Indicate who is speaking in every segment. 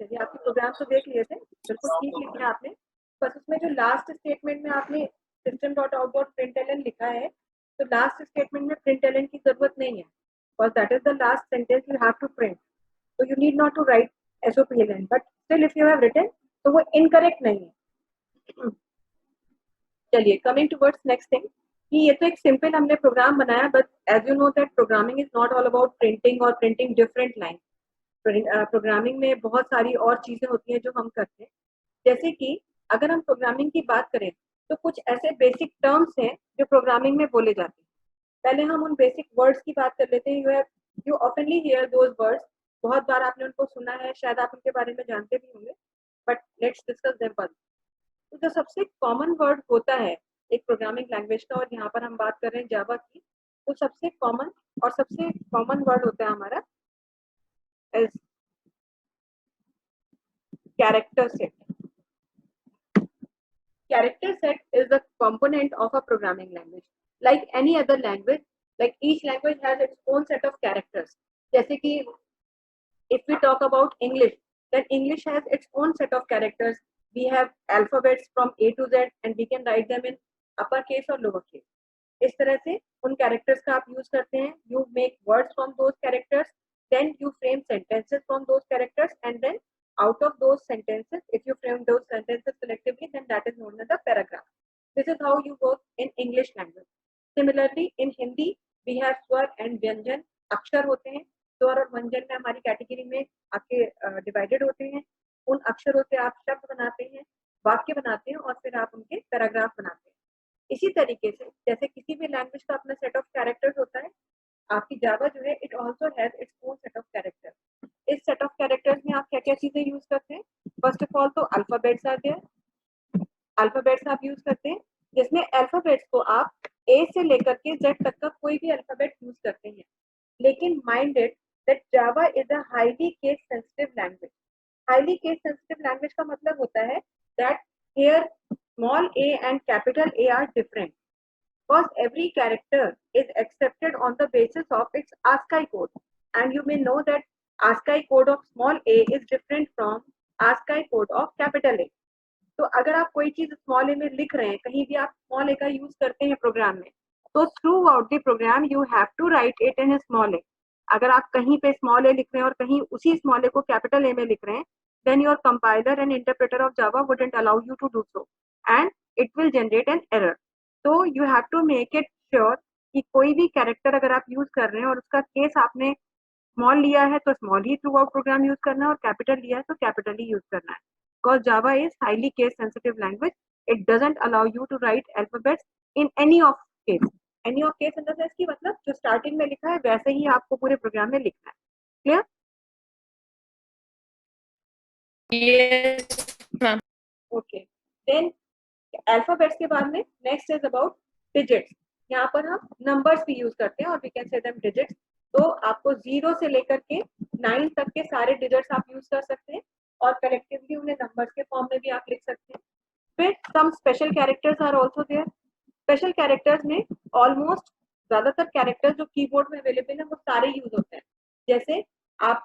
Speaker 1: चलिए, आपके प्रोग्राम तो देख लिए थे, बिल्कुल ठीक लिखे आपने। बस उसमें जो लास्ट स्टेटमेंट में आपने system dot out dot println लिखा है, तो लास्ट स्टेटमेंट में प्रिंटलन की जरूरत नहीं है, because that is the last sentence you have to print, so you need not to write SOPLN, but still if you have written तो वो incorrect नहीं है। चलिए, coming towards next thing, कि ये तो एक सिंपल हमने प्रोग्राम बनाया, but as you know that programming is not all about printing और प्रिंटिंग डिफरेंट लाइन। प्रोग्रामिंग में बहुत सारी और चीजें होती हैं जो हम करते हैं, जैसे कि अगर हम प्रोग्रामिंग की बात करें तो कुछ ऐसे बेसिक टर्म्स हैं जो प्रोग्रामिंग में बोले जाते हैं। पहले हम उन बेसिक वर्ड्स की बात कर लेते हैं। यू ऑफनली हियर दोज वर्ड्स, बहुत बार आपने उनको सुना है, शायद आप उनके बारे में जानते भी होंगे, but let's discuss them first. तो जो सबसे कॉमन वर्ड होता है एक प्रोग्रामिंग लैंग्वेज का, और यहाँ पर हम बात कर रहे हैं जावा की, तो सबसे कॉमन वर्ड होता है हमारा is character set. Character set is the component of a programming language. Like any other language, like each language has its own set of characters. जैसे कि if we talk about English, then English has its own set of characters. We have alphabets from A to Z and we can write them in uppercase or lowercase. इस तरह से उन characters का आप use करते हैं. You make words from those characters, then you frame sentences from those characters, and then out of those sentences, if you frame those sentences collectively, then that is known as a paragraph. This is how you work in English language. Similarly, in Hindi, we have स्वर and व्यंजन, अक्षर होते हैं. स्वर और व्यंजन में हमारी कैटेगरी में आके डिवाइडेड होते हैं. उन अक्षरों से आप शब्द बनाते हैं, वाक्य बनाते हैं, और फिर आप उनके पैराग्राफ बनाते हैं. इसी तरीके से जैसे किसी भी लैंग्वेज का अपना सेट ऑफ कैरेक्टर्स होता है, आपकी जावा जो है it also has its own set of characters. इस सेट ऑफ कैरेक्टर्स में आप क्या क्या चीजें यूज करते हैं? फर्स्ट ऑफ ऑल तो अल्फाबेट्स आर देयर. अल्फाबेट्स आप यूज करते हैं, जिसमें अल्फाबेट्स को आप ए से लेकर के जेड तक का कोई भी अल्फाबेट यूज करते हैं. लेकिन mind it that Java is a highly case sensitive language. Highly case sensitive language का मतलब होता है that here small a and capital A are different, because every character is accepted on the basis of its ASCII code, and you may know that ASCII code of small a is different from ASCII code of capital A. तो अगर आप कोई चीज small ए में लिख रहे हैं, कहीं भी आप स्मॉल ए का यूज करते हैं प्रोग्राम में, तो throughout the program you have to write it in small A. अगर आप कहीं पे स्मॉल ए लिख रहे हैं और कहीं उसी स्मॉल ए को कैपिटल ए में लिख रहे हैं, then your compiler and interpreter of Java wouldn't allow you to do so, and it will generate an error. So you have to make it sure कि कोई भी कैरेक्टर अगर आप यूज कर रहे हैं और उसका केस आपने स्मॉल लिया है तो स्मॉल ही थ्रू आउट प्रोग्राम यूज करना है, और कैपिटल लिया है तो कैपिटल ही यूज करना है. Because Java is highly case sensitive language, it doesn't allow you to write alphabets in any of case. Any of case in the sense कि मतलब जो स्टार्टिंग में लिखा है वैसे ही आपको पूरे प्रोग्राम में लिखना है. Clear?
Speaker 2: Yes, ma'am.
Speaker 1: Okay. Then alphabets के बाद में नेक्स्ट इज अबाउट डिजिट्स. यहाँ पर हम नंबर्स भी यूज करते हैं और we can say them digits. तो आपको 0 से लेकर के 9 तक के सारे डिजिट्स आप यूज कर सकते हैं, और कलेक्टिवली उन्हें नंबर्स के फॉर्म में भी आप लिख सकते हैं. फिर some special characters are also there. Special characters में ऑलमोस्ट ज्यादातर कैरेक्टर्स जो कीबोर्ड में अवेलेबल है वो सारे यूज होते हैं. जैसे आप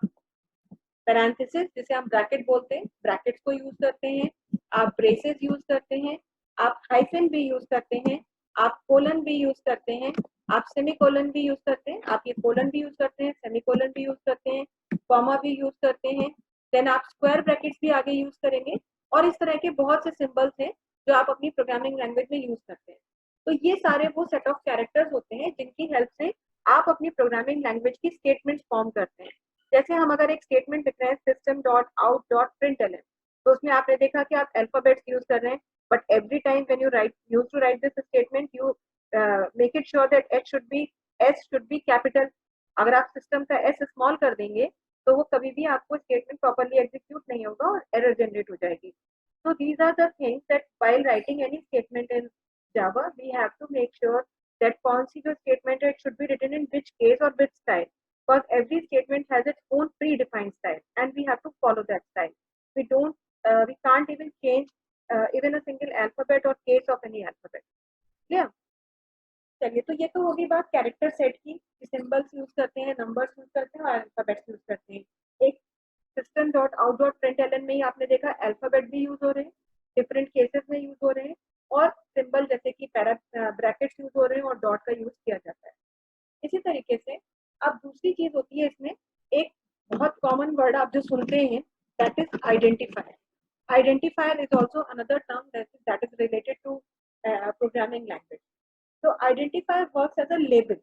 Speaker 1: पैरेंथेसिस, जिसे हम ब्रैकेट बोलते हैं, ब्रैकेट्स को यूज करते हैं. आप ब्रेसेस यूज करते हैं, आप हाइफन भी यूज करते हैं, आप कोलन भी यूज करते हैं, आप सेमीकोलन भी यूज करते हैं. आप ये कोलन भी यूज करते हैं, सेमीकोलन भी यूज करते हैं, कॉमा भी यूज करते हैं. देन आप स्क्वायर ब्रैकेट्स भी आगे यूज करेंगे, और इस तरह के बहुत से सिंबल्स हैं जो आप अपनी प्रोग्रामिंग लैंग्वेज में यूज करते हैं. तो ये सारे वो सेट ऑफ कैरेक्टर्स होते हैं जिनकी हेल्प से आप अपनी प्रोग्रामिंग लैंग्वेज की स्टेटमेंट्स फॉर्म करते हैं. जैसे हम अगर एक स्टेटमेंट लिख रहे हैं system dot out dot println, तो उसमें आपने देखा कि आप अल्फाबेट्स यूज कर रहे हैं, but every time when you use to write this statement you make it sure that S should be capital. अगर आप सिस्टम का एस स्मॉल कर देंगे तो वो कभी भी आपको स्टेटमेंट प्रॉपर्ली एग्जीक्यूट नहीं होगा और एरर जनरेट हो जाएगी. So these are the things that while writing any statement in Java, we have to make sure that कौन सी जो statement है it should be written in which case or which style, because every statement has its own predefined style and we have to follow that style. We can't even change even a single alphabet or case of any alphabet. Clear? चलिए, तो ये तो होगी बात character set की, symbols use करते हैं, numbers use करते हैं और अल्फाबेट्स यूज करते हैं. एक सिस्टम pattern.out.println में ही आपने देखा अल्फाबेट भी यूज हो रहे हैं, डिफरेंट केसेस में यूज हो रहे हैं, और सिंबल जैसे कि ब्रैकेट्स यूज हो रहे हैं और डॉट का यूज किया जाता है। इसी तरीके से अब दूसरी चीज होती है इसमें, एक बहुत कॉमन वर्ड आप जो सुनते हैं, that is identifier. Identifier is also another term that is related to programming language. So identifier works as a label.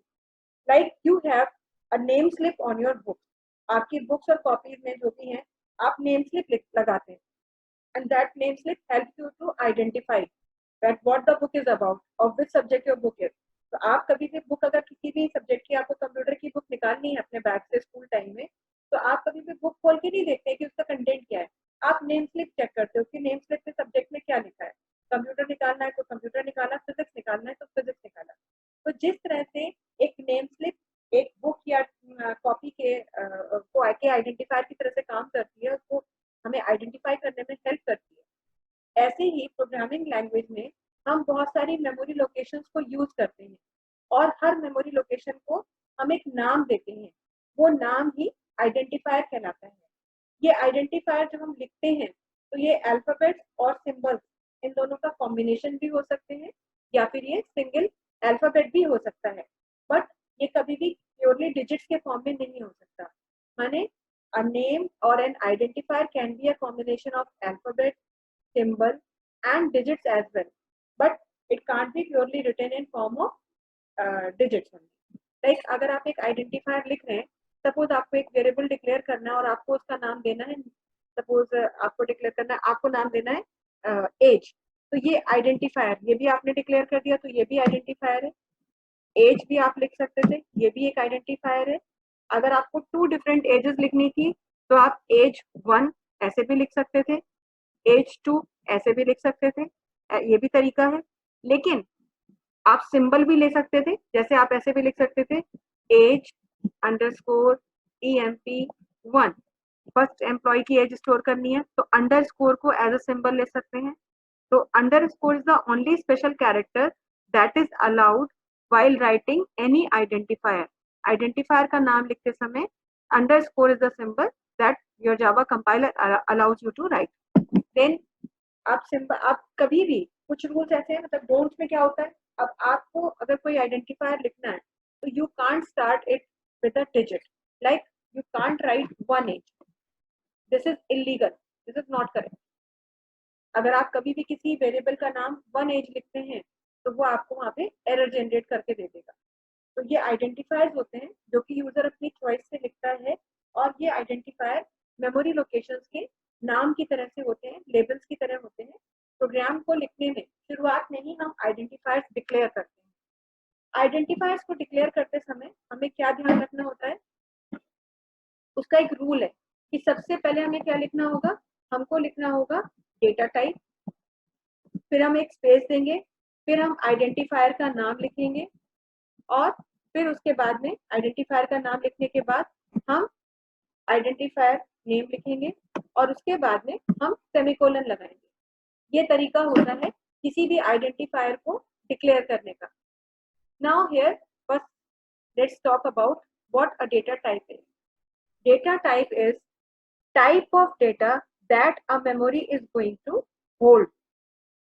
Speaker 1: Like you have a name slip on your book. आपकी books और copies में जो भी हैं, आप name slip लगाते हैं, and that name slip helps you to identify that what the book is about, of which subject your book is. तो आप कभी भी बुक, अगर किसी भी सब्जेक्ट की आपको कंप्यूटर की बुक निकालनी है अपने बैग से स्कूल टाइम में, तो आप कभी भी बुक खोल के नहीं देखते कि उसका कंटेंट क्या है, आप नेम स्लिप चेक करते हो कि नेम स्लिप में सब्जेक्ट में क्या लिखा है। कंप्यूटर निकालना है तो कंप्यूटर निकाला, फिजिक्स निकालना है तो फिजिक्स निकाला। तो जिस तरह से एक नेम स्लिप एक बुक या कॉपी के को आइडेंटिफायर की तरह से काम करती है, उसको हमें आइडेंटिफाई करने में हेल्प करती है, ऐसे ही प्रोग्रामिंग लैंग्वेज में हम बहुत सारी मेमोरी लोकेशंस को यूज करते हैं, और हर मेमोरी लोकेशन को हम एक नाम देते हैं, वो नाम ही आइडेंटिफायर कहलाता है। ये आइडेंटिफायर जब हम लिखते हैं तो ये अल्फाबेट्स और सिंबल्स इन दोनों का कॉम्बिनेशन भी हो सकते हैं, या फिर ये सिंगल अल्फाबेट भी हो सकता है, बट ये कभी भी प्योरली डिजिट्स के फॉर्म में नहीं हो सकता। माने a name or an identifier can be a combination of alphabet, symbol and digits as well, but it can't be purely written in form of digits only. Like अगर आप एक identifier लिख रहे हैं, सपोज आपको एक वेरिएबल डिक्लेयर करना है और आपको उसका नाम देना है, सपोज आपको डिक्लेयर करना है, आपको नाम देना है एज, तो ये आइडेंटिफायर, ये भी आपने डिक्लेयर कर दिया तो ये भी आइडेंटिफायर है। एज भी आप लिख सकते थे, ये भी एक आइडेंटिफायर है। अगर आपको 2 डिफरेंट एजेस लिखनी थी तो आप एज 1 ऐसे भी लिख सकते थे, एज 2 ऐसे भी लिख सकते थे, ये भी तरीका है। लेकिन आप सिंबल भी ले सकते थे, जैसे आप ऐसे भी लिख सकते थे age underscore EMP1, first employ की एज स्टोर करनी है तो अंडरस्कोर को एज अ सिंबल ले सकते हैं। तो underscore is the only special character that is allowed while writing any identifier. Identifier का नाम लिखते समय underscore is the symbol that your Java compiler allows you to write. Then आप कभी भी कुछ रूल्स ऐसे हैं, मतलब डोंट्स में क्या होता है, अब आपको अगर कोई आइडेंटिफायर लिखना है तो you can't start it with a digit, like you can't write 1 age, this is illegal, this is not correct. अगर आप कभी भी किसी वेरिएबल का नाम 1 एज लिखते हैं तो वो आपको वहाँ पे एरर जनरेट करके दे देगा। तो ये आइडेंटिफायर्स होते हैं जो कि यूजर अपनी चॉइस से लिखता है, और ये आइडेंटिफायर मेमोरी लोकेशंस के नाम की तरह से होते हैं, लेबल्स की तरह होते हैं। प्रोग्राम को लिखने में शुरुआत में ही हम आइडेंटिफायर्स डिक्लेयर करते हैं। आइडेंटिफायर्स को डिक्लेयर करते समय हमें क्या ध्यान रखना होता है, उसका एक रूल है कि सबसे पहले हमें क्या लिखना होगा, हमको लिखना होगा डेटा टाइप, फिर हम एक स्पेस देंगे, फिर हम आइडेंटिफायर का नाम लिखेंगे, और फिर उसके बाद में आइडेंटिफायर का नाम लिखने के बाद हम आइडेंटिफायर नेम लिखेंगे, और उसके बाद में हम सेमीकोलन लगाएंगे। ये तरीका होता है किसी भी आइडेंटिफायर को डिक्लेयर करने का। Now here first let's talk about what a data type is. Data type is type of data that a memory is going to hold.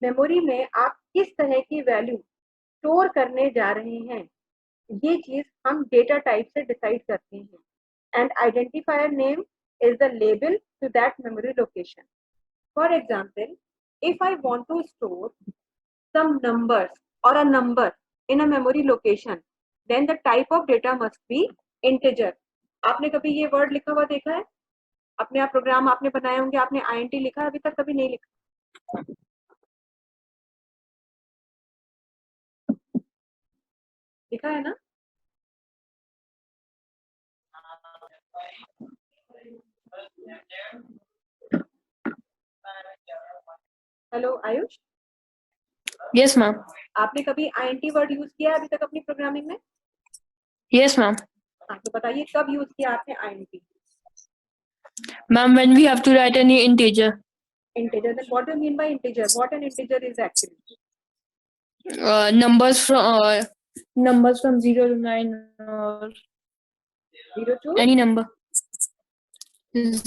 Speaker 1: Memory में आप किस तरह की वैल्यू स्टोर करने जा रहे हैं, ये चीज हम डेटा टाइप से डिसाइड करते हैं, and identifier name is the label to that memory location. For example, if I want to store some numbers or a number in a memory location, then the type of data must be integer. आपने कभी ये word लिखा हुआ देखा है? अपने आप programme आपने बनाए होंगे, आपने INT लिखा है? अभी तक कभी नहीं लिखा, लिखा है ना? Hello Ayush,
Speaker 2: yes ma'am.
Speaker 1: आपने कभी INT वर्ड यूज किया है अभी तक अपनी प्रोग्रामिंग में?
Speaker 2: Yes ma'am.
Speaker 1: हाँ, तो बताइए कब यूज किया आपने INT?
Speaker 2: Ma'am, when we have to write any integer.
Speaker 1: Integer. Then what do you mean by integer? What an integer is actually?
Speaker 2: Numbers from 0 to 9 or
Speaker 1: 0 to
Speaker 2: any number.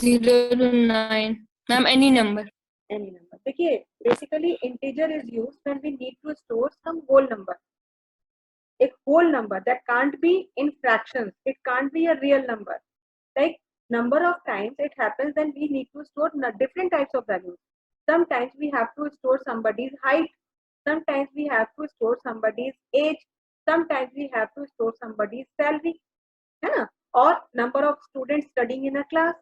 Speaker 2: 0 to 9. Ma'am, any number.
Speaker 1: Any number. देखिए, basically integer is used when we need to store some whole number. A whole number that can't be in fractions. It can't be a real number. Like number of times it happens when we need to store different types of values. Sometimes we have to store somebody's height. Sometimes we have to store somebody's age. Sometimes we have to store somebody's salary, है ना? और number of students studying in a class.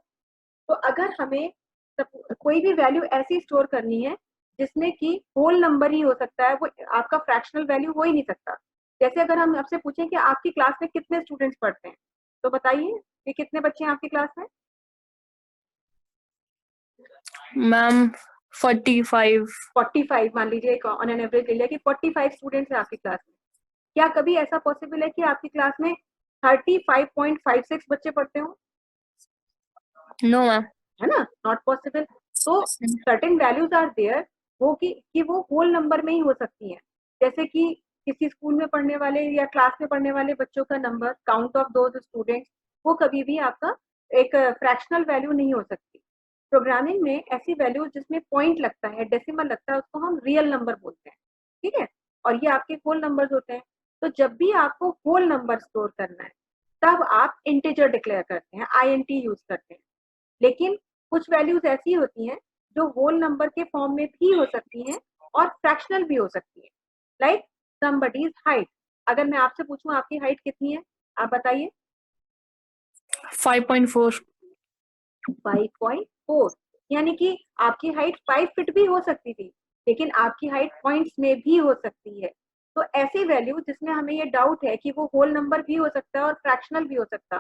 Speaker 1: तो अगर हमें कोई भी value ऐसी store करनी है जिसमें कि होल नंबर ही हो सकता है, वो आपका फ्रैक्शनल वैल्यू हो ही नहीं सकता. जैसे अगर हम आपसे पूछें कि आपकी क्लास में कितने स्टूडेंट्स पढ़ते हैं, तो बताइए कि कितने बच्चे हैं आपकी क्लास में?
Speaker 2: मैम 45
Speaker 1: मान लीजिए ऑन एन एवरेज ले लिया कि 45 स्टूडेंट्स हैं आपकी क्लास में. क्या कभी ऐसा पॉसिबल है कि आपकी क्लास में 35.56 बच्चे पढ़ते हो?
Speaker 2: नो मैम,
Speaker 1: है ना, नॉट पॉसिबल. तो सर्टेन वैल्यूज आर देयर वो कि वो होल नंबर में ही हो सकती हैं. जैसे कि किसी स्कूल में पढ़ने वाले या क्लास में पढ़ने वाले बच्चों का number, count of those students, वो कभी भी आपका एक फ्रैक्शनल वैल्यू नहीं हो सकती. प्रोग्रामिंग में ऐसी वैल्यू जिसमें पॉइंट लगता है, डेसिमल लगता है, उसको हम रियल नंबर बोलते हैं. ठीक है, और ये आपके होल नंबर्स होते हैं. तो जब भी आपको होल नंबर स्टोर करना है तब आप इंटीजर डिक्लेयर करते हैं, INT यूज करते हैं. लेकिन कुछ वैल्यूज ऐसी होती हैं जो होल नंबर के फॉर्म में भी हो सकती हैं और फ्रैक्शनल भी हो सकती है. Like somebody's height. अगर मैं आपसे पूछूं आपकी हाइट कितनी है, आप बताइए.
Speaker 2: 5.4.
Speaker 1: 5.4. यानी कि आपकी हाइट 5 फीट भी हो सकती थी, लेकिन आपकी हाइट पॉइंट्स में भी हो सकती है. तो ऐसी वैल्यू जिसमें हमें ये डाउट है कि वो होल नंबर भी हो सकता है और फ्रैक्शनल भी हो सकता,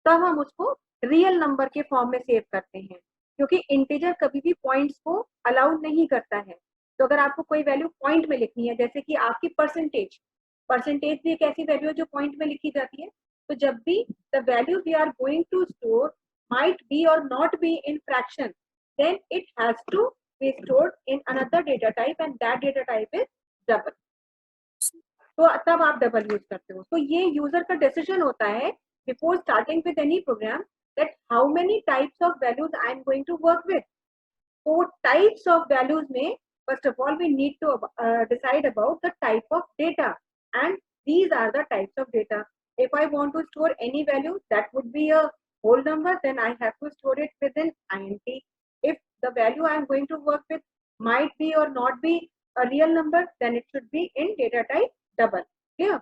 Speaker 1: तब हम उसको रियल नंबर के फॉर्म में सेव करते हैं, क्योंकि इंटीजर कभी भी पॉइंट्स को अलाउ नहीं करता है. तो अगर आपको कोई वैल्यू पॉइंट में लिखनी है, जैसे कि आपकी परसेंटेज भी एक ऐसी वैल्यू है जो पॉइंट में लिखी जाती है. तो जब भी the value we are going to store might be or not be in fraction, then it has to be stored in another data type and that data type is double. तो तब आप डबल यूज करते हो. तो ये user का decision होता है before starting with any program that how many types of values I am going to work with. तो टाइप्स ऑफ वैल्यूज में first of all we need to decide about the type of data and these are the types of data. If I want to store any value that would be a whole number, then I have to store it within INT. If the value I am going to work with might be or not be a real number, then it should be in data type double. Clear?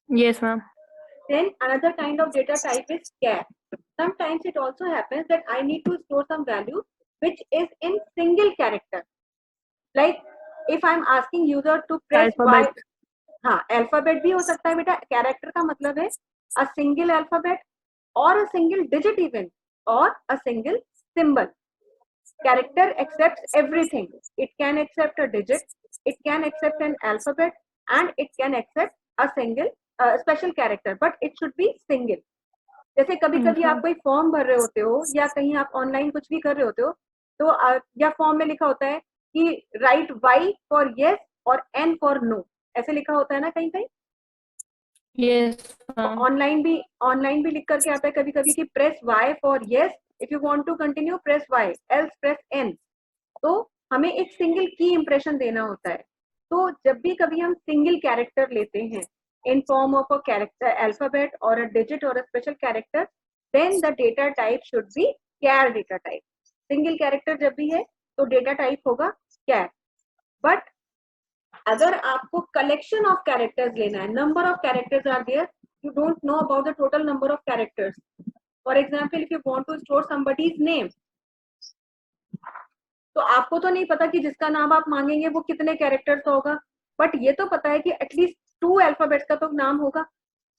Speaker 2: Yes ma'am.
Speaker 1: Then another kind of data type is char. Sometimes it also happens that I need to store some value which is in single character. Like if I am asking user to press
Speaker 2: Alphabet.
Speaker 1: Y. हाँ, alphabet भी हो सकता है बेटा. Character का मतलब है a single alphabet और अ सिंगल डिजिट इवन और a single symbol. Character accepts everything. It can accept a digit, it can accept an alphabet and it can accept a single special character, but it should be single. जैसे कभी कभी आप कोई form भर रहे होते हो या कहीं आप ऑनलाइन कुछ भी कर रहे होते हो, तो या फॉर्म में लिखा होता है कि राइट Y फॉर यस और N फॉर नो, ऐसे लिखा होता है ना कहीं कहीं.
Speaker 2: Yes
Speaker 1: ऑनलाइन भी लिख करके आता है कभी कभी कि press Y for yes, if you want to continue press Y, else press N. तो हमें एक सिंगल की इंप्रेशन देना होता है. तो जब भी कभी हम सिंगल कैरेक्टर लेते हैं in form of a character alphabet or a digit or a special character, then the data type should be char data type. Single character जब भी है तो data type होगा char. But अगर आपको collection of characters लेना है, number of characters are there, you don't know about the total number of characters. For example, if you want to store somebody's name, तो आपको तो नहीं पता कि जिसका नाम आप मांगेंगे वो कितने कैरेक्टर्स का होगा, बट ये तो पता है कि एटलीस्ट 2 अल्फाबेट्स का तो नाम होगा,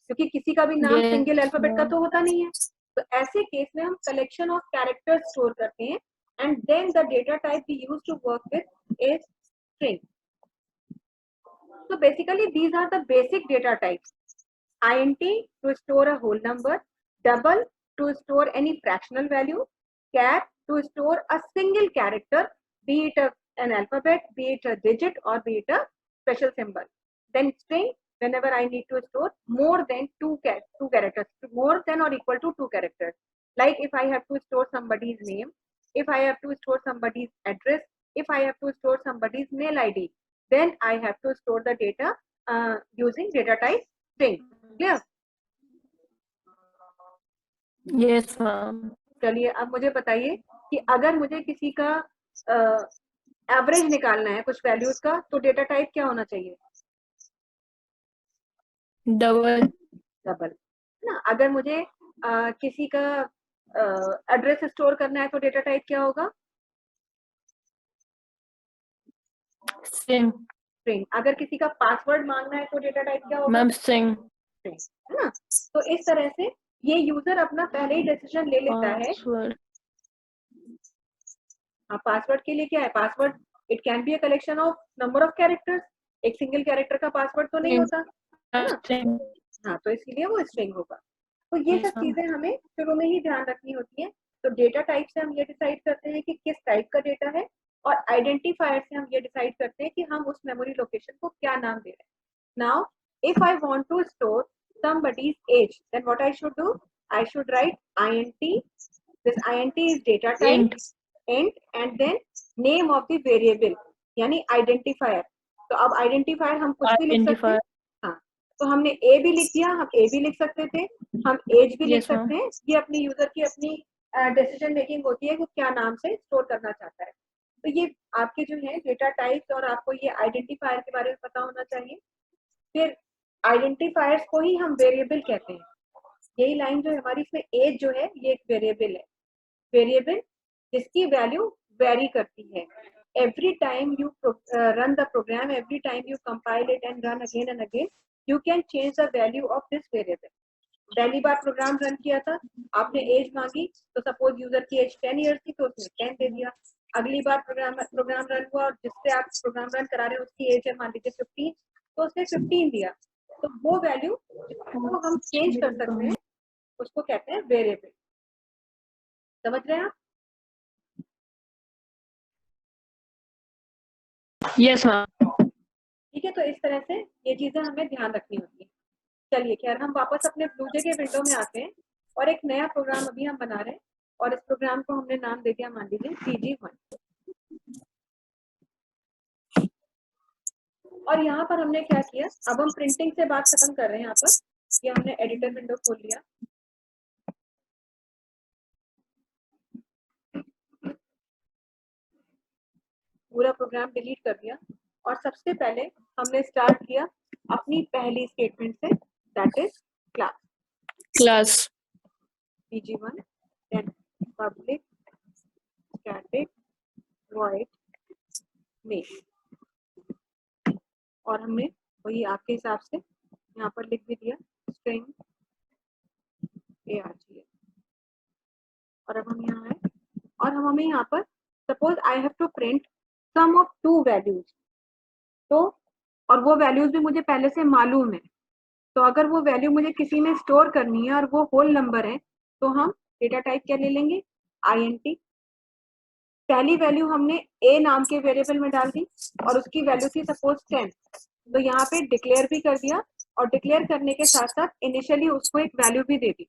Speaker 1: क्योंकि किसी का भी नाम सिंगल अल्फाबेट का तो होता नहीं है. तो ऐसे केस में हम कलेक्शन ऑफ कैरेक्टर्स स्टोर करते हैं and then the data type we use to work with is string. So basically these are the basic data types. INT to store a whole number, double to store any fractional value, char to store a single character, be it an alphabet, be it a digit or be it a special symbol. Then string whenever I need to store more than two characters, more than or equal to 2 characters. Like if I have to store somebody's name, if I have to store somebody's address, if I have to store somebody's mail ID, then I have to store the data using data type string. Clear?
Speaker 2: Yes, ma'am.
Speaker 1: चलिए अब मुझे बताइए कि अगर मुझे किसी का average निकालना है कुछ वैल्यूज का, तो डेटा टाइप क्या होना चाहिए?
Speaker 2: डबल
Speaker 1: डबल ना। अगर मुझे किसी का एड्रेस स्टोर करना है तो डेटा टाइप क्या होगा?
Speaker 2: String
Speaker 1: string. अगर किसी का पासवर्ड मांगना है तो डेटा टाइप क्या होगा?
Speaker 2: मैम स्ट्रिंग
Speaker 1: है ना। तो इस तरह से ये यूजर अपना पहले ही डिसीजन ले लेता है।
Speaker 2: पासवर्ड
Speaker 1: हाँ, पासवर्ड के लिए क्या है? Password it can be a collection of number of characters. एक सिंगल कैरेक्टर का पासवर्ड तो नहीं होता है ना।
Speaker 2: स्ट्रिंग
Speaker 1: हाँ, तो इसीलिए वो स्ट्रिंग होगा। तो ये
Speaker 2: Yes,
Speaker 1: सब
Speaker 2: ma'am.
Speaker 1: चीजें हमें शुरू में ही ध्यान रखनी होती है। तो डेटा टाइप से हम ये डिसाइड करते हैं कि किस टाइप का डेटा है, और आइडेंटिफायर से हम ये डिसाइड करते हैं कि हम उस मेमोरी लोकेशन को क्या नाम दे रहे हैं। Now if I want to store somebody's age, then what I should do? I should write int. This int is data type int and then name of the variable, यानी identifier. तो अब identifier हम कुछ भी लिख सकते हैं। हाँ, तो हमने ए भी लिख दिया, हम ए भी लिख सकते थे, हम एज भी लिख सकते हैं। ये अपनी यूजर की अपनी डिसीजन मेकिंग होती है कि क्या नाम से स्टोर करना चाहता है। तो ये आपके जो है डेटा टाइप्स, और आपको ये आइडेंटिफायर के बारे में पता होना चाहिए। फिर आइडेंटिफायर्स को ही हम वेरिएबल कहते हैं। यही लाइन जो हमारी इसमें एज जो है ये एक वेरिएबल है। वेरिएबल जिसकी वैल्यू वेरी करती है। Every time you run the program, every time you compile it and run again and again, you can change the value of this variable. पहली बार प्रोग्राम रन किया था, आपने एज मांगी, तो सपोज यूजर की as 10 years थी तो उसने 10 दे दिया। अगली बार प्रोग्राम रन हुआ और जिससे आप प्रोग्राम रन करा रहे हैं उसकी एज है मान लीजिए 15, तो उसने 15 दिया। तो वो वैल्यू को हम चेंज कर सकते हैं, उसको कहते हैं वेरिएबल। समझ रहे हैं आप?
Speaker 2: Yes ma'am.
Speaker 1: ठीक है, तो इस तरह से ये चीजें हमें ध्यान रखनी होती है। चलिए खैर, हम वापस अपने ब्लूजे के विंडो में आते हैं और एक नया प्रोग्राम अभी हम बना रहे हैं, और इस प्रोग्राम को हमने नाम दे दिया मान लीजिए PG1। और यहाँ पर हमने क्या किया, अब हम प्रिंटिंग से बात खत्म कर रहे हैं। यहाँ पर ये हमने एडिटर विंडो खोल लिया। पूरा प्रोग्राम डिलीट कर दिया, और सबसे पहले हमने स्टार्ट किया अपनी पहली स्टेटमेंट से, that is class PG1 then public static void main। और हमने वही आपके हिसाब से यहाँ पर लिख भी दिया string args। और अब हम यहाँ आए और हम हमें यहाँ पर suppose I have to print some of 2 values. तो और वो वैल्यूज भी मुझे पहले से मालूम है, तो अगर वो वैल्यू मुझे किसी में स्टोर करनी है और वो होल नंबर है, तो हम डेटा टाइप क्या ले लेंगे? int। पहली वैल्यू हमने a नाम के वेरिएबल में डाल दी और उसकी वैल्यू थी सपोज 10, तो यहाँ पे डिक्लेयर भी कर दिया, और डिक्लेयर करने के साथ साथ इनिशियली उसको एक वैल्यू भी दे दी।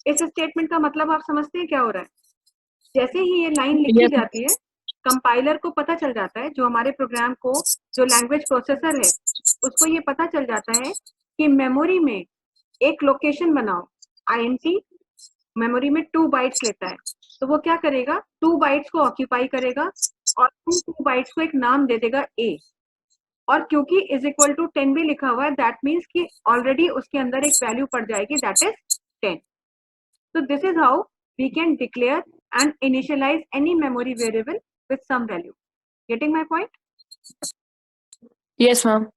Speaker 1: इस स्टेटमेंट का मतलब आप समझते हैं क्या हो रहा है? जैसे ही ये लाइन लिखी जाती है, कंपाइलर को पता चल जाता है, जो हमारे प्रोग्राम को, जो लैंग्वेज प्रोसेसर है उसको ये पता चल जाता है कि मेमोरी में एक लोकेशन बनाओ। int मेमोरी में 2 बाइट्स लेता है, तो वो क्या करेगा, 2 बाइट्स को ऑक्यूपाई करेगा और 2 बाइट्स को एक नाम दे देगा a। और क्योंकि इज इक्वल टू 10 भी लिखा हुआ है, दैट मीन्स कि ऑलरेडी उसके अंदर एक वैल्यू पड़ जाएगी, that is 10। So this is how we can declare and initialize any memory variable with some value. Getting my point?
Speaker 2: Yes, ma'am.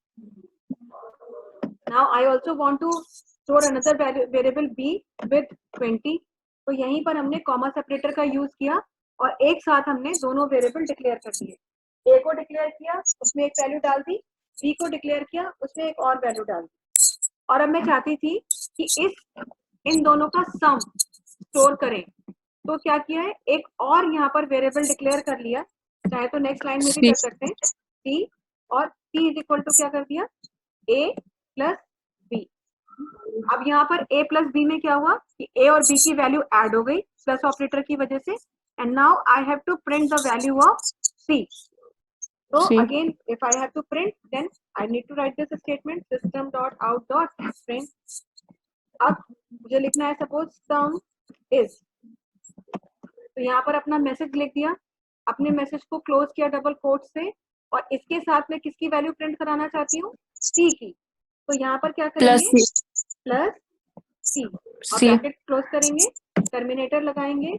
Speaker 1: Now I also want to store another variable b with 20. तो यहीं पर हमने comma separator का use किया और एक साथ हमने दोनों वेरिएबल डिक्लेयर कर दिए। a को डिक्लेयर किया, उसमें एक वैल्यू डाल दी, b को डिक्लेयर किया, उसमें एक और वैल्यू डाल दी। और अब मैं चाहती थी कि इन दोनों का सम स्टोर करें, तो क्या किया है, एक और यहाँ पर वेरिएबल डिक्लेयर कर लिया, चाहे तो नेक्स्ट लाइन में भी कर सकते हैं c, और c इज इक्वल टू क्या कर दिया, a प्लस b। अब यहाँ पर a प्लस बी में क्या हुआ कि a और b की वैल्यू ऐड हो गई प्लस ऑपरेटर की वजह से, and now I have to print the value of c. So
Speaker 2: C.
Speaker 1: again, if I have to print, then I need to write this statement system dot out dot print. अब मुझे लिखना है suppose sum is, तो यहाँ पर अपना message लिख दिया, अपने मैसेज को क्लोज किया डबल कोट से, और इसके साथ में किसकी वैल्यू प्रिंट कराना चाहती हूँ, सी की. तो यहाँ पर क्या
Speaker 2: Plus
Speaker 1: करेंगे,
Speaker 2: C.
Speaker 1: प्लस सी, और
Speaker 2: C.
Speaker 1: ब्रैकेट क्लोज करेंगे, टर्मिनेटर लगाएंगे,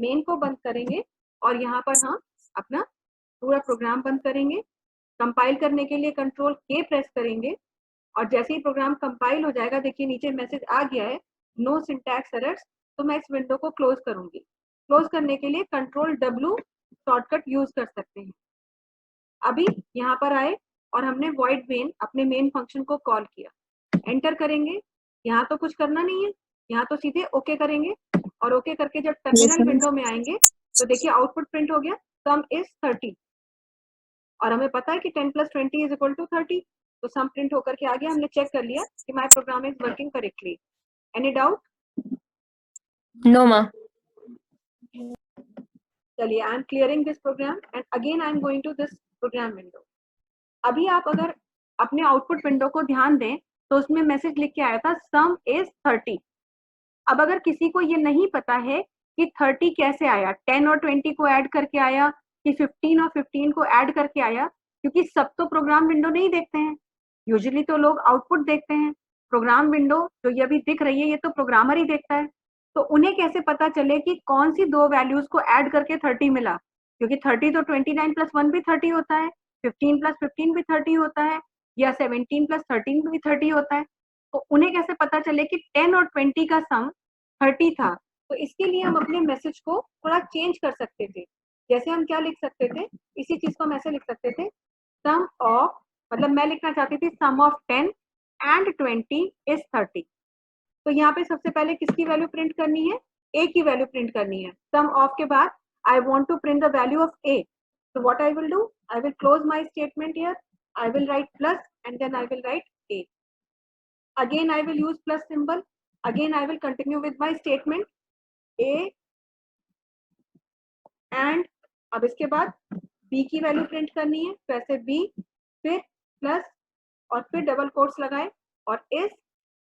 Speaker 1: मेन को बंद करेंगे, और यहाँ पर हम अपना पूरा प्रोग्राम बंद करेंगे. कंपाइल करने के लिए कंट्रोल के प्रेस करेंगे, और जैसे ही प्रोग्राम कंपाइल हो जाएगा, देखिए नीचे मैसेज आ गया है नो सिंटैक्स एरर्स, तो मैं इस विंडो को क्लोज करूंगी. क्लोज करने के लिए कंट्रोल डब्ल्यू शॉर्टकट यूज कर सकते हैं. अभी यहाँ पर आए और हमने वॉइड मेन अपने मेन फंक्शन को कॉल किया, एंटर करेंगे. यहाँ तो कुछ करना नहीं है, यहाँ तो सीधे ओके करेंगे, और ओके करके जब टर्मिनल विंडो में आएंगे तो देखिए आउटपुट प्रिंट हो गया, सम इज 30, और हमें पता है कि 10 + 20 इज इक्वल टू 30. तो सम प्रिंट होकर के आ गया, हमने चेक कर लिया कि my program is working correctly. Any doubt?
Speaker 2: No, ma.
Speaker 1: चलिए, I am clearing this program and again I am going to this program window. अभी आप अगर अपने आउटपुट विंडो को ध्यान दें तो उसमें मैसेज लिख के आया था सम इज 30. अब अगर किसी को ये नहीं पता है कि 30 कैसे आया, 10 और 20 को ऐड करके आया कि 15 और 15 को ऐड करके आया, क्योंकि सब तो प्रोग्राम विंडो नहीं देखते हैं, यूजुअली तो लोग आउटपुट देखते हैं. प्रोग्राम विंडो जो ये अभी दिख रही है ये तो प्रोग्रामर ही देखता है. तो उन्हें कैसे पता चले कि कौन सी दो वैल्यूज को ऐड करके 30 मिला, क्योंकि 30 तो 29 + 1 भी 30 होता है, 15 + 15 भी 30 होता है, या 17 + 13 भी 30 होता है. तो उन्हें कैसे पता चले कि 10 और 20 का सम 30 था. तो इसके लिए हम अपने मैसेज को थोड़ा चेंज कर सकते थे. जैसे हम क्या लिख सकते थे, इसी चीज को हम ऐसे लिख सकते थे, सम ऑफ, मतलब मैं लिखना चाहती थी सम ऑफ 10 एंड 20 इज 30. तो यहाँ पे सबसे पहले किसकी वैल्यू प्रिंट करनी है, ए की वैल्यू प्रिंट करनी है. सम ऑफ के बाद I want to print the value of A. So what I will do, I will close my statement here, I will write plus and then I will write a. Again I will use plus symbol, again I will continue with my statement a, and अब इसके बाद b की value print करनी है, तो ऐसे b, फिर plus, और फिर डबल कोट्स लगाए, और इस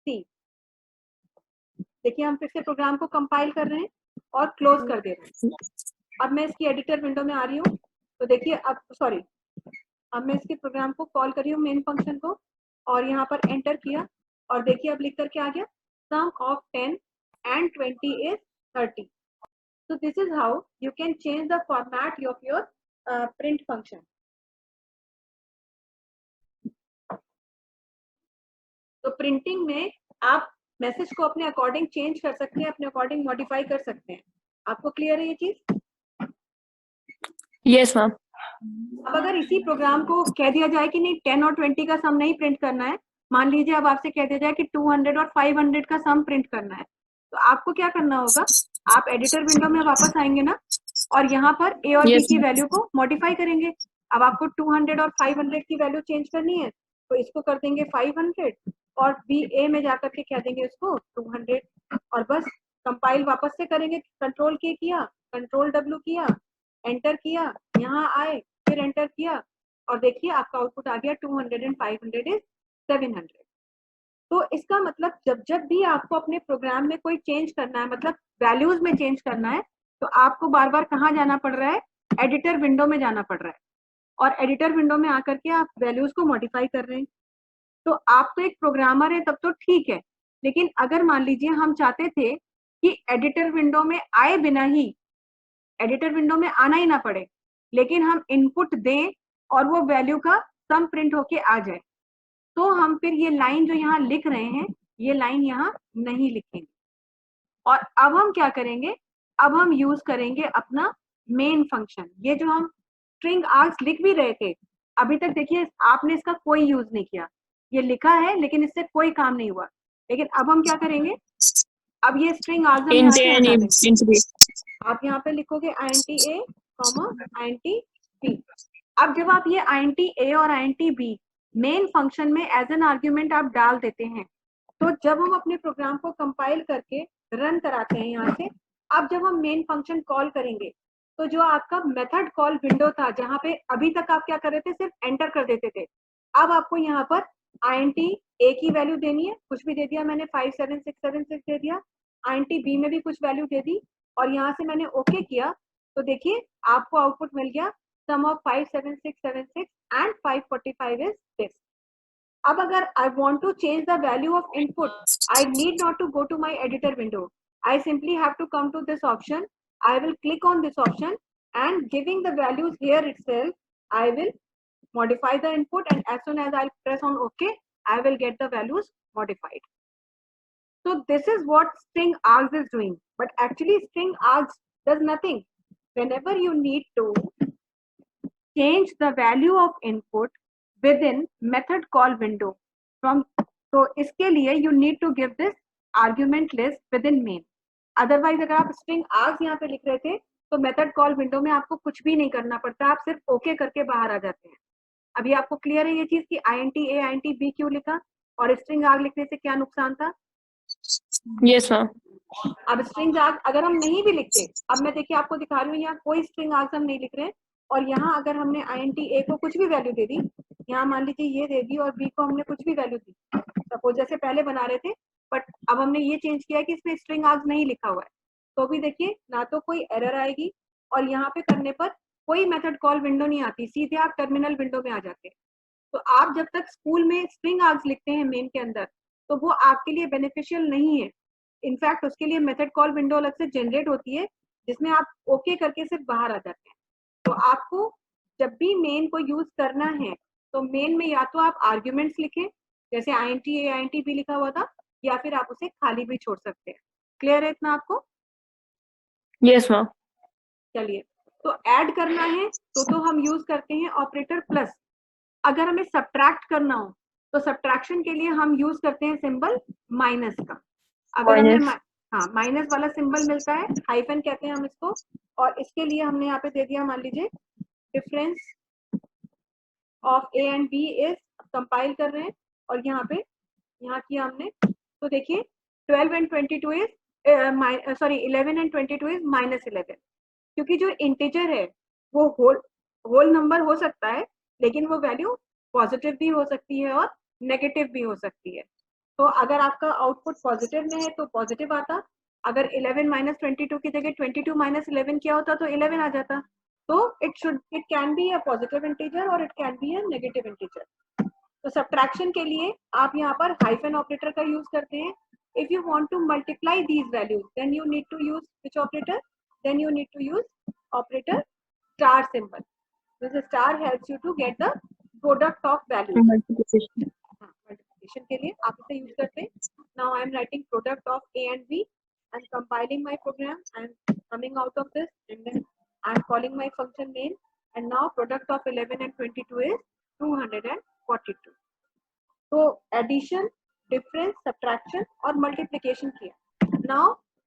Speaker 1: c. देखिए हम फिर से प्रोग्राम को कंपाइल कर रहे हैं और क्लोज कर दे रहे हैं. अब मैं इसकी एडिटर विंडो में आ रही हूँ, तो देखिए अब सॉरी, अब मैं इसके प्रोग्राम को कॉल कर रही हूँ मेन फंक्शन को, और यहाँ पर एंटर किया, और देखिए अब लिख करके आ गया sum of 10 and 20 is 30. So this is how you can change the format of your print function. तो प्रिंटिंग में आप मैसेज को अपने अकॉर्डिंग चेंज कर सकते हैं, अपने अकॉर्डिंग मॉडिफाई कर सकते हैं. आपको क्लियर है ये चीज?
Speaker 2: Yes, ma'am.
Speaker 1: अब अगर इसी प्रोग्राम को कह दिया जाए कि नहीं 10 और 20 का सम नहीं प्रिंट करना है, मान लीजिए अब आपसे कह दिया जाए कि 200 और 500 का सम प्रिंट करना है, तो आपको क्या करना होगा, आप एडिटर विंडो में वापस आएंगे ना, और यहाँ पर ए और बी
Speaker 2: Yes,
Speaker 1: की
Speaker 2: ma'am.
Speaker 1: वैल्यू को मॉडिफाई करेंगे. अब आपको 200 और 500 की वैल्यू चेंज करनी है, तो इसको कर देंगे 500, और बी ए में जाकर के कह देंगे इसको 200, और बस कंपाइल वापस से करेंगे. कंट्रोल के किया, कंट्रोल डब्ल्यू किया, एंटर किया, यहाँ आए, फिर एंटर किया, और देखिए आपका आउटपुट आ गया 200 एंड 500 इज 700. तो इसका मतलब जब जब भी आपको अपने प्रोग्राम में कोई चेंज करना है, मतलब वैल्यूज में चेंज करना है, तो आपको बार बार कहाँ जाना पड़ रहा है, एडिटर विंडो में जाना पड़ रहा है, और एडिटर विंडो में आकर के आप वैल्यूज को मॉडिफाई कर रहे हैं. तो आप तो एक प्रोग्रामर है तब तो ठीक है, लेकिन अगर मान लीजिए हम चाहते थे कि एडिटर विंडो में आए बिना ही, एडिटर विंडो में आना ही ना पड़े, लेकिन हम इनपुट दें और वो वैल्यू का सम प्रिंट होके आ जाए, तो हम फिर ये लाइन जो यहाँ लिख रहे हैं, ये लाइन यहाँ नहीं लिखेंगे. और अब हम क्या करेंगे, अब हम यूज करेंगे अपना मेन फंक्शन. ये जो हम स्ट्रिंग आर्ग्स लिख भी रहे थे, अभी तक देखिए आपने इसका कोई यूज नहीं किया, ये लिखा है लेकिन इससे कोई काम नहीं हुआ. लेकिन अब हम क्या करेंगे, अब ये स्ट्रिंग आर्ग्स हम यहाँ
Speaker 2: Int
Speaker 1: से
Speaker 2: A
Speaker 1: हटा
Speaker 2: and
Speaker 1: देंगे.
Speaker 2: int B.
Speaker 1: आप यहाँ पे लिखोगे int a, int b. अब जब आप ये int a और int b मेन फंक्शन में एज एन आर्ग्यूमेंट आप डाल देते हैं, तो जब हम अपने प्रोग्राम को कंपाइल करके रन कराते हैं यहाँ से, अब जब हम मेन फंक्शन कॉल करेंगे तो जो आपका मेथड कॉल विंडो था, जहाँ पे अभी तक आप क्या कर रहे थे, सिर्फ एंटर कर देते थे, अब आपको यहाँ पर int a की वैल्यू देनी है, कुछ भी दे दिया मैंने 57676 दे दिया, int b में भी कुछ वैल्यू दे दी और यहाँ से मैंने ओके किया, तो देखिए आपको आउटपुट मिल गया sum of 57676 and 545 is this. अब अगर I want to change the value of input, I need not to go to my editor window. I simply have to come to this option. I will click on this option and giving the values here itself, I will modify the input, and as soon as I press on OK, I will get the values modified. So this is what string args is doing, but actually string args does nothing. Whenever you need to change the value of input within method call window from, तो इसके लिए you need to give this argument list within main. Otherwise अगर आप string args यहाँ पे लिख रहे थे तो method call window में आपको कुछ भी नहीं करना पड़ता, आप सिर्फ ओके करके बाहर आ जाते हैं. अभी आपको क्लियर है ये चीज कि int a int b क्यों लिखा और string arg लिखने से क्या नुकसान था?
Speaker 2: Yes, ma'am.
Speaker 1: अब string arg अगर हम नहीं भी लिखते, अब मैं देखिए आपको दिखा रही हूँ यहाँ कोई string args हम नहीं लिख रहे हैं, और यहाँ अगर हमने int a को कुछ भी वैल्यू दे दी, यहाँ मान लीजिए ये दे दी और b को हमने कुछ भी वैल्यू दी, सपोज जैसे पहले बना रहे थे, बट अब हमने ये चेंज किया कि इसमें स्ट्रिंग आर्ग्स नहीं लिखा हुआ है, तो भी देखिए ना तो कोई एरर आएगी और यहाँ पे करने पर कोई मेथड कॉल विंडो नहीं आती, सीधे आप टर्मिनल विंडो में आ जाते हैं. तो आप जब तक स्कूल में स्ट्रिंग आर्ग्स लिखते हैं मेन के अंदर, तो वो आपके लिए बेनिफिशियल नहीं है. इनफैक्ट उसके लिए मेथड कॉल विंडो अलग से जनरेट होती है जिसमें आप ओके करके सिर्फ बाहर आ जाते हैं. तो आपको जब भी मेन को यूज करना है तो मेन में या तो आप आर्ग्यूमेंट्स लिखें जैसे int a int b लिखा हुआ था, या फिर आप उसे खाली भी छोड़ सकते हैं. क्लियर है इतना आपको?
Speaker 2: Yes, ma'am.
Speaker 1: चलिए, तो ऐड करना है तो हम यूज करते हैं ऑपरेटर प्लस. अगर हमें सब्ट्रैक्ट करना हो तो सब्ट्रैक्शन के लिए हम यूज करते हैं सिंबल माइनस का. अगर हमें हाँ माइनस वाला सिंबल मिलता है, हाइफन कहते हैं हम इसको, और इसके लिए हमने यहाँ पे दे दिया, मान लीजिए difference of a and b is, compile कर रहे हैं और यहाँ पे यहाँ किया हमने, तो देखिए 12 and 22 is sorry 11 and 22 is -11, क्योंकि जो इंटीजर है वो होल नंबर हो सकता है, लेकिन वो वैल्यू पॉजिटिव भी हो सकती है और नेगेटिव भी हो सकती है. तो अगर आपका आउटपुट पॉजिटिव में है तो पॉजिटिव आता, अगर 11 माइनस 22 की जगह 22 माइनस 11 किया होता तो 11 आ जाता. तो it can be a positive integer और it can be a negative integer. तो सब्ट्रैक्शन के लिए आप यहाँ पर हाइफन ऑपरेटर का यूज करते हैं. If you want to multiply these values then you need to use which operator? Then you need to use operator star symbol. This star helps you to get the product of values. Multiplication के लिए आप इसे use करते हैं. Now I am writing product of a and b. I am compiling my program. I am coming out of this and then I am calling my function main, and now product of 11 and 22 is 242. So addition, difference, subtraction और multiplication किया. Now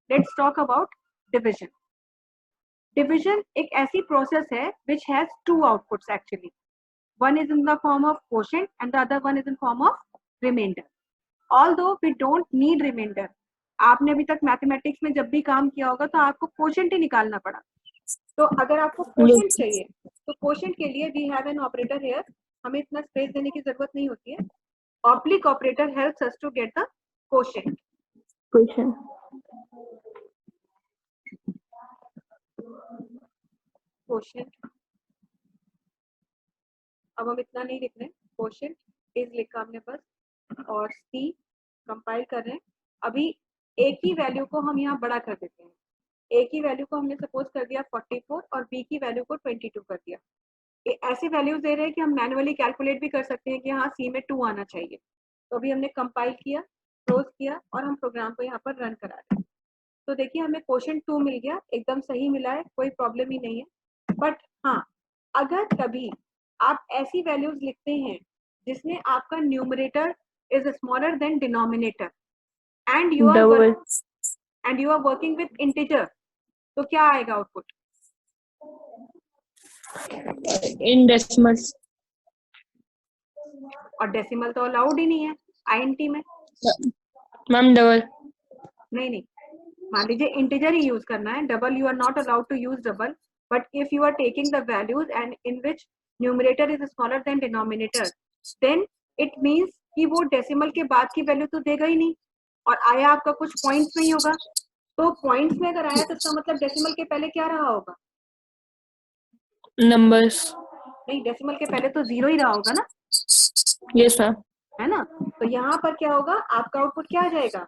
Speaker 1: let's talk about division. Division एक ऐसी process है which has two outputs actually. One is in the form of quotient and the other one is in form of remainder. Although we don't need remainder. आपने अभी तक mathematics में जब भी काम किया होगा तो आपको क्वोशंट ही निकालना पड़ा. तो अगर आपको क्वोशंट चाहिए तो क्वोशंट के लिए we have an operator here. हमें इतना स्पेस देने की जरूरत नहीं होती है. Oblique operator helps us to get the quotient. Quotient अब हम इतना नहीं लिख रहे. क्वोशंट इज लिखा हमने बस, और सी कंपाइल कर रहे हैं. अभी a की वैल्यू को हम यहाँ बड़ा कर देते हैं. a की वैल्यू को हमने सपोज कर दिया 44 और b की वैल्यू को 22 कर दिया. ऐसी वैल्यूज दे रहे हैं कि हम मैन्युअली कैलकुलेट भी कर सकते हैं कि हाँ c में 2 आना चाहिए. तो अभी हमने कंपाइल किया, क्लोज किया और हम प्रोग्राम को यहाँ पर रन करा रहे हैं. तो देखिए हमें क्वोशंट 2 मिल गया, एकदम सही मिला है, कोई प्रॉब्लम ही नहीं है. बट हाँ, अगर कभी आप ऐसी वैल्यूज लिखते हैं जिसमें आपका numerator is smaller than denominator and you are working with integer, तो क्या आएगा आउटपुट?
Speaker 2: In decimals.
Speaker 1: और डेसिमल तो अलाउड ही नहीं है int में.
Speaker 2: Ma'am double.
Speaker 1: नहीं, मान लीजिए इंटीजर ही यूज करना है, double you are not allowed to use double, but if you are taking the values and in which numerator is smaller than denominator, then it means कि वो decimal के बाद की वैल्यू तो देगा ही नहीं, और आया आपका कुछ पॉइंट्स में ही होगा। तो पॉइंट्स में अगर आया तो इसका मतलब डेसिमल के पहले क्या रहा होगा?
Speaker 2: नंबर्स।
Speaker 1: नहीं, डेसिमल के पहले तो जीरो ही रहा होगा ना,
Speaker 2: यस मैम।
Speaker 1: है ना? तो यहाँ पर क्या होगा, आपका आउटपुट क्या आ जाएगा?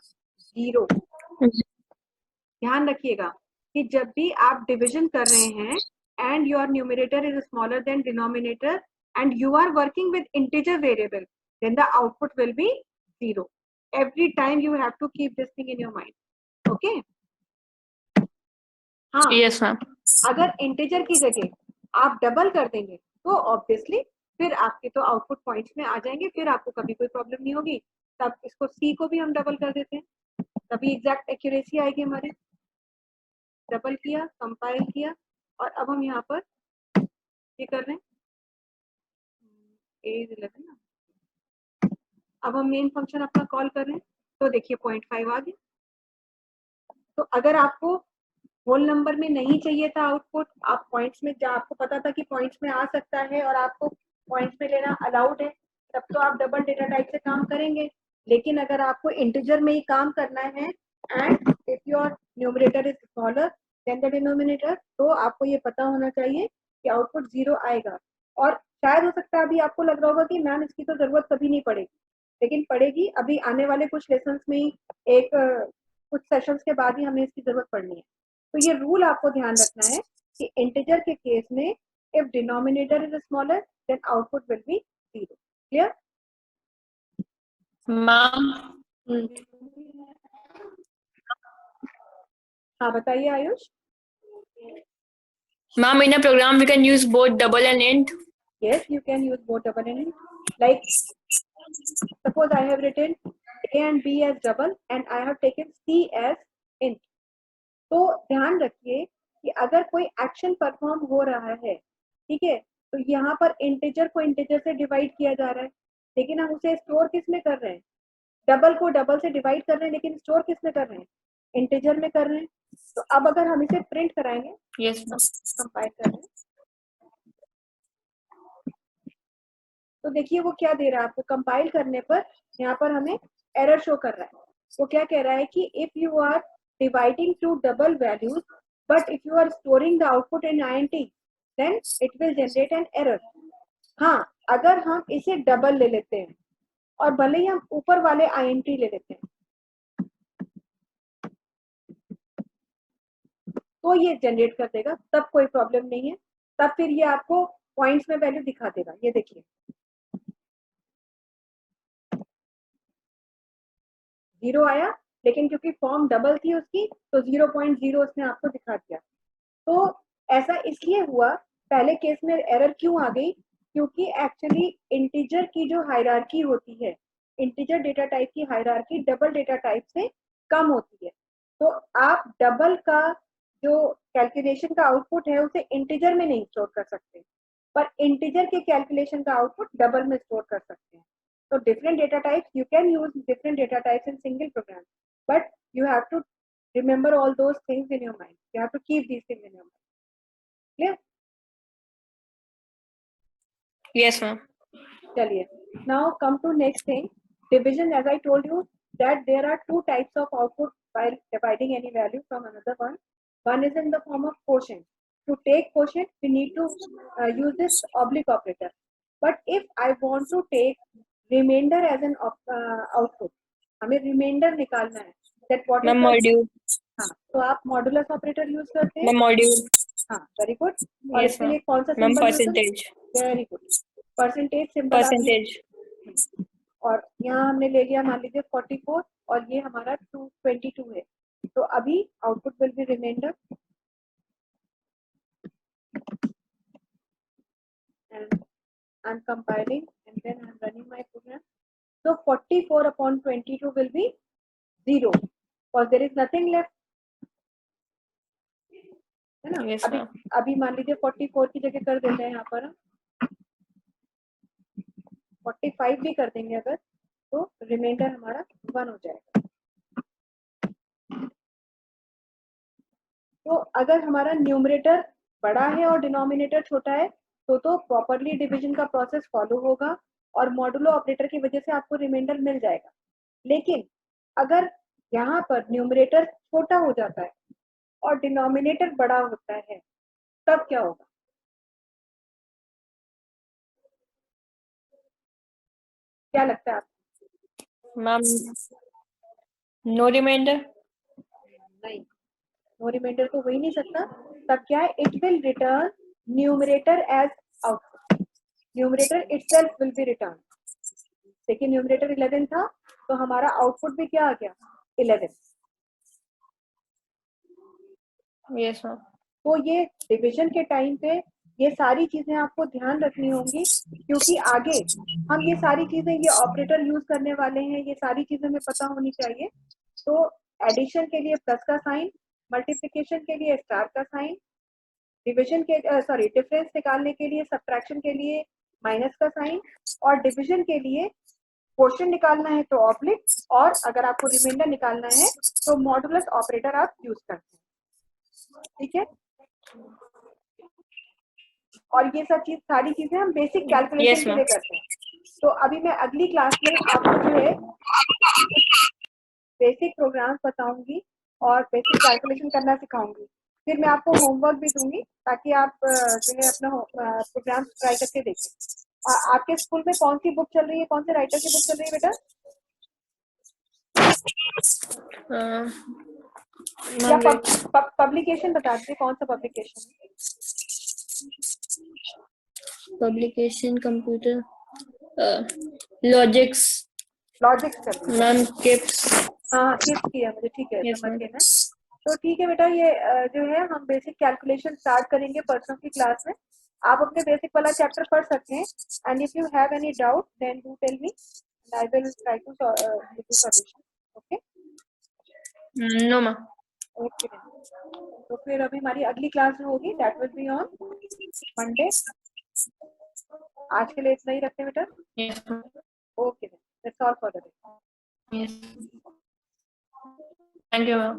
Speaker 1: जीरो। ध्यान रखिएगा कि जब भी आप डिवीजन कर रहे हैं and your numerator is smaller than denominator and you are working with integer variable, then the output will be zero. Every time you have to keep this thing in your mind, okay? हाँ,
Speaker 2: yes ma'am.
Speaker 1: अगर integer की जगह आप double कर देंगे तो obviously फिर आपके तो आउटपुट पॉइंट्स में आ जाएंगे, फिर आपको कभी कोई प्रॉब्लम नहीं होगी। तब इसको सी को भी हम डबल कर देते हैं, तभी एग्जैक्ट एक्यूरेसी आएगी हमारे। डबल किया, कंपाइल किया, और अब हम यहाँ पर ये कर रहे हैं A11 ना, अब हम मेन फंक्शन अपना कॉल कर रहे हैं, तो देखिए 0.5 आ गया। तो अगर आपको होल नंबर में नहीं चाहिए था आउटपुट, आप पॉइंट्स में, जब आपको पता था कि पॉइंट्स में आ सकता है और आपको पॉइंट्स में लेना अलाउड है, तब तो आप डबल डेटा टाइप से काम करेंगे। लेकिन अगर आपको इंटीजर में ही काम करना है and if your numerator is smaller then the denominator, तो आपको ये पता होना चाहिए कि आउटपुट जीरो आएगा। और शायद हो सकता है अभी आपको लग रहा होगा कि मैम इसकी तो जरूरत कभी नहीं पड़ेगी, लेकिन पड़ेगी। अभी आने वाले कुछ लेसन्स में ही, एक कुछ सेशंस के बाद ही हमें इसकी जरूरत पड़नी है। तो ये रूल आपको ध्यान रखना है कि इंटीजर के केस में if denominator is smaller than output will be zero. Clear?
Speaker 2: Ma'am
Speaker 1: हाँ बताइए Ayush.
Speaker 2: Ma'am in a program we can use both double and int.
Speaker 1: Yes, you can use both double and int. Like suppose I have written A and B as double and I have taken C as int. तो ध्यान रखिए कि अगर कोई action perform हो रहा है, ठीक है, तो यहाँ पर इंटीजर को इंटीजर से डिवाइड किया जा रहा है, लेकिन हम उसे स्टोर किस में कर रहे हैं? डबल को डबल से डिवाइड कर रहे हैं, लेकिन स्टोर किस में कर रहे हैं? इंटीजर में कर रहे हैं। तो अब अगर हम इसे प्रिंट कराएंगे,
Speaker 2: यस मैम।
Speaker 1: कंपाइल कर रहे हैं, तो देखिए वो क्या दे रहा है आपको। कंपाइल करने पर यहाँ पर हमें एरर शो कर रहा है। वो क्या कह रहा है कि if you are dividing two double values but if you are storing the output in INT then it will generate an error. हाँ, अगर हम इसे डबल ले लेते हैं और भले ही हम ऊपर वाले INT ले लेते हैं तो ये जनरेट कर देगा, तब कोई प्रॉब्लम नहीं है। तब फिर ये आपको पॉइंट्स में वैल्यू दिखा देगा। ये देखिए जीरो आया, लेकिन क्योंकि फॉर्म डबल थी उसकी तो 0.0 उसने आपको दिखा दिया। तो ऐसा इसलिए हुआ, पहले केस में एरर क्यों आ गई? क्योंकि एक्चुअली इंटीजर की जो हायरार्की होती है, इंटीजर डेटा टाइप की हायरार्की डबल डेटा टाइप से कम होती है। तो आप डबल का जो कैलकुलेशन का आउटपुट है उसे इंटीजर में नहीं स्टोर कर सकते, पर इंटीजर के कैलकुलेशन का आउटपुट डबल में स्टोर कर सकते हैं। So different data types, you can use different data types in single program, but you have to remember all those things in your mind. You have to keep these things in your mind. Clear?
Speaker 2: Yes ma'am.
Speaker 1: चलिए, now come to next thing, division. As I told you that there are two types of output while dividing any value from another one. One is in the form of quotient. To take quotient, we need to use this oblique operator. But if I want to take remainder as an output, हमें remainder निकालना है, that what is
Speaker 2: ma'am
Speaker 1: the,
Speaker 2: module.
Speaker 1: हाँ, तो आप modulus operator use करते हैं।
Speaker 2: Ma'am module.
Speaker 1: हाँ, very good. और
Speaker 2: यस
Speaker 1: इसके
Speaker 2: मैम।
Speaker 1: लिए कौन सा
Speaker 2: मैम
Speaker 1: सिंबल यूज करें?
Speaker 2: Percentage.
Speaker 1: Very good, percentage symbol आप
Speaker 2: परसेंटेज।
Speaker 1: और यहाँ हमने ले लिया मान लीजिए 44 और ये हमारा 222 है। तो अभी output will be remainder and I am compiling and then I am running my program. So 44 upon 22 will be 0 because there is nothing left, है ना?
Speaker 2: Yes ma'am.
Speaker 1: अभी मान लीजिए 44 की जगह कर देते हैं यहाँ पर 45 भी कर देंगे अगर, तो रिमाइंडर हमारा 1 हो जाएगा। तो अगर हमारा न्यूमरेटर बड़ा है और डिनोमिनेटर छोटा है तो प्रॉपरली डिवीजन का प्रोसेस फॉलो होगा और मॉडुलो ऑपरेटर की वजह से आपको रिमाइंडर मिल जाएगा। लेकिन अगर यहाँ पर न्यूमरेटर छोटा हो जाता है और डिनोमिनेटर बड़ा होता है तब क्या होगा? क्या लगता है आपको?
Speaker 2: Ma'am no remainder.
Speaker 1: नहीं, नो रिमाइंडर तो हो ही नहीं सकता। तब क्या है, it will return numerator as output, numerator itself will be return. देखिए न्यूमरेटर 11 था तो हमारा आउटपुट भी क्या आ गया, 11।
Speaker 2: Yes ma'am.
Speaker 1: तो ये डिवीजन के टाइम पे ये सारी चीजें आपको ध्यान रखनी होंगी, क्योंकि आगे हम ये सारी चीजें, ये ऑपरेटर यूज करने वाले हैं, ये सारी चीजें हमें पता होनी चाहिए। तो एडिशन के लिए प्लस का साइन, मल्टीप्लिकेशन के लिए स्टार का साइन, डिवीजन के डिफरेंस निकालने के लिए, सब्ट्रैक्शन के लिए माइनस का साइन, और डिवीजन के लिए क्वोशिएंट निकालना है तो ऑब्लिक, और अगर आपको रिमाइंडर निकालना है तो मॉडुलस ऑपरेटर आप यूज करते हैं। ठीक है, और ये सब सारी चीजें हम बेसिक कैलकुलेशन के लिए करते हैं। तो अभी मैं अगली क्लास में आपको जो है बेसिक प्रोग्राम्स बताऊंगी और बेसिक कैलकुलेशन करना सिखाऊंगी। फिर मैं आपको होमवर्क भी दूंगी ताकि आप जो है अपना प्रोग्राम ट्राई करके देखें। आपके स्कूल में कौन सी बुक चल रही है, कौन से राइटर की बुक चल रही है बेटा? या पब्लिकेशन बता दीजिए, कौन सा पब्लिकेशन?
Speaker 2: पब्लिकेशन कंप्यूटर लॉजिक्स
Speaker 1: कर रही है
Speaker 2: मैम। किप्स।
Speaker 1: हाँ किप्स किया मुझे, ठीक है
Speaker 2: Yes,
Speaker 1: समझ
Speaker 2: ma'am.
Speaker 1: गए मैं। तो ठीक है बेटा, ये जो है हम बेसिक कैलकुलेशन स्टार्ट करेंगे परसों की क्लास में। आप अपने बेसिक वाला चैप्टर पढ़ सकते हैं, and if you have any doubt then do tell me and I will try to give you solution. Okay
Speaker 2: No, ma'am.
Speaker 1: Okay. तो फिर अभी हमारी अगली क्लास जो होगी that will be on Monday. आज के लिए इतना ही रखते हैं बेटा।
Speaker 2: Yes, ma'am.
Speaker 1: Okay, that's all for the day.
Speaker 2: Yes. Thank you, ma'am.